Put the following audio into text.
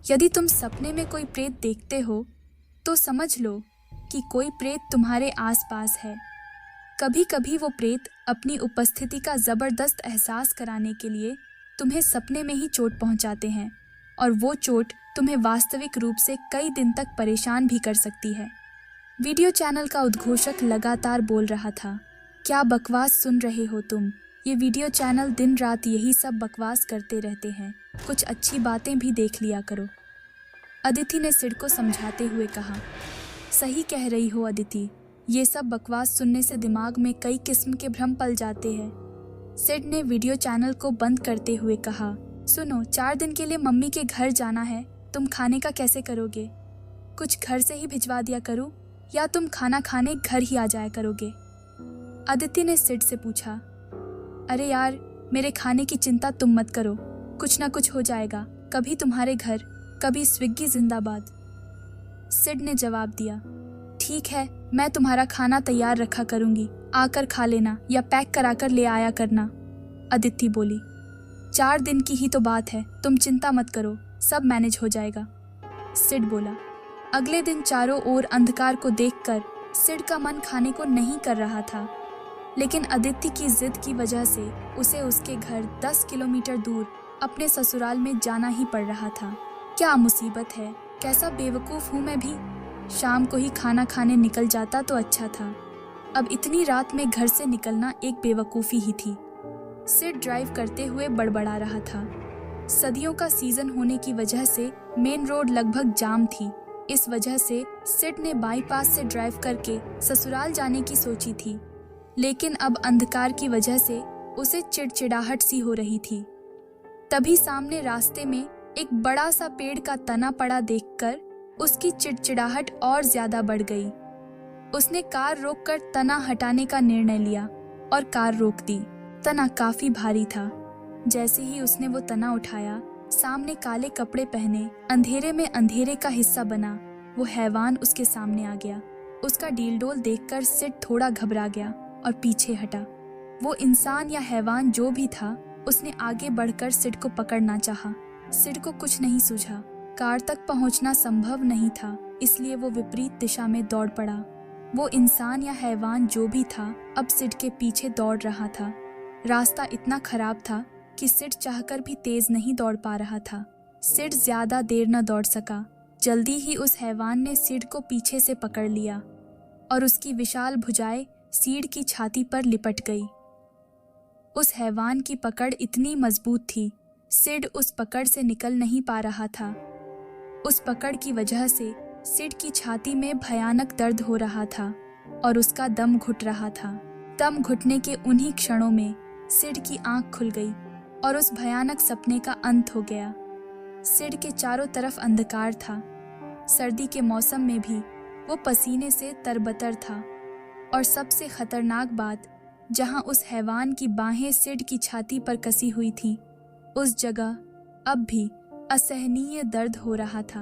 यदि तुम सपने में कोई प्रेत देखते हो तो समझ लो कि कोई प्रेत तुम्हारे आसपास है। कभी कभी वो प्रेत अपनी उपस्थिति का ज़बरदस्त एहसास कराने के लिए तुम्हें सपने में ही चोट पहुंचाते हैं और वो चोट तुम्हें वास्तविक रूप से कई दिन तक परेशान भी कर सकती है। वीडियो चैनल का उद्घोषक लगातार बोल रहा था, क्या बकवास सुन रहे हो तुम? ये वीडियो चैनल दिन रात यही सब बकवास करते रहते हैं, कुछ अच्छी बातें भी देख लिया करो। अदिति ने सिड को समझाते हुए कहा, सही कह रही हो अदिति, ये सब बकवास सुनने से दिमाग में कई किस्म के भ्रम पल जाते हैं। सिड ने वीडियो चैनल को बंद करते हुए कहा, सुनो, 4 दिन के लिए मम्मी के घर जाना है, तुम खाने का कैसे करोगे? कुछ घर से ही भिजवा दिया करूं या तुम खाना खाने घर ही आ जाया करोगे? अदिति ने सिड से पूछा। अरे यार, मेरे खाने की चिंता तुम मत करो, कुछ ना कुछ हो जाएगा, कभी तुम्हारे घर, कभी स्विग्गी जिंदाबाद। सिड ने जवाब दिया, ठीक है, मैं तुम्हारा खाना तैयार रखा करूंगी, आकर खा लेना या पैक कराकर ले आया करना। अदिति बोली, 4 दिन की ही तो बात है, तुम चिंता मत करो, सब मैनेज हो जाएगा। सिड बोला। अगले दिन चारों ओर अंधकार को देखकर सिड का मन खाने को नहीं कर रहा था, लेकिन अदिति की जिद की वजह से उसे उसके घर 10 किलोमीटर दूर अपने ससुराल में जाना ही पड़ रहा था। क्या मुसीबत है, कैसा बेवकूफ़ हूँ मैं भी। शाम को ही खाना खाने निकल जाता तो अच्छा था, अब इतनी रात में घर से निकलना एक बेवकूफ़ी ही थी। सिड ड्राइव करते हुए बड़बड़ा रहा था। सर्दियों का सीजन होने की वजह से मेन रोड लगभग जाम थी। इस वजह से सिड ने बाईपास से ड्राइव करके ससुराल जाने की सोची थी, लेकिन अब अंधकार की वजह से उसे चिड़चिड़ाहट सी हो रही थी। तभी सामने रास्ते में एक बड़ा सा पेड़ का तना पड़ा देखकर उसकी चिड़चिड़ाहट और ज्यादा बढ़ गई। उसने कार रोककर तना हटाने का निर्णय लिया और कार रोक दी। तना काफी भारी था। जैसे ही उसने वो तना उठाया, सामने काले कपड़े पहने अंधेरे में अंधेरे का हिस्सा बना वो हैवान उसके सामने आ गया। उसका डीलडोल देखकर सिड थोड़ा घबरा गया और पीछे हटा। वो इंसान या हैवान जो भी था, उसने आगे बढ़कर सिड को पकड़ना चाहा। सिड को कुछ नहीं सूझा। कार तक पहुंचना संभव नहीं था, इसलिए वो विपरीत दिशा में दौड़ पड़ा। वो इंसान या हैवान जो भी था, अब सिड के पीछे दौड़ रहा था। रास्ता इतना खराब था कि सिड चाहकर भी तेज नहीं दौड़ पा रहा था। सिड ज्यादा देर न दौड़ सका। जल्दी ही उस हैवान ने सिड को पीछे से पकड़ लिया और उसकी विशाल भुजाएं सिड की छाती पर लिपट गई। उस हैवान की पकड़ इतनी मजबूत थी, सिड उस पकड़ से निकल नहीं पा रहा था। उस पकड़ की वजह से सिड की छाती में भयानक दर्द हो रहा था और उसका दम घुट रहा था। दम घुटने के उन्हीं क्षणों में सिड की आंख खुल गई और उस भयानक सपने का अंत हो गया। सिड के चारों तरफ अंधकार था। सर्दी के मौसम में भी वो पसीने से तरबतर था और सबसे खतरनाक बात, जहां उस हैवान की बाहें सिड की छाती पर कसी हुई थीं, उस जगह अब भी असहनीय दर्द हो रहा था।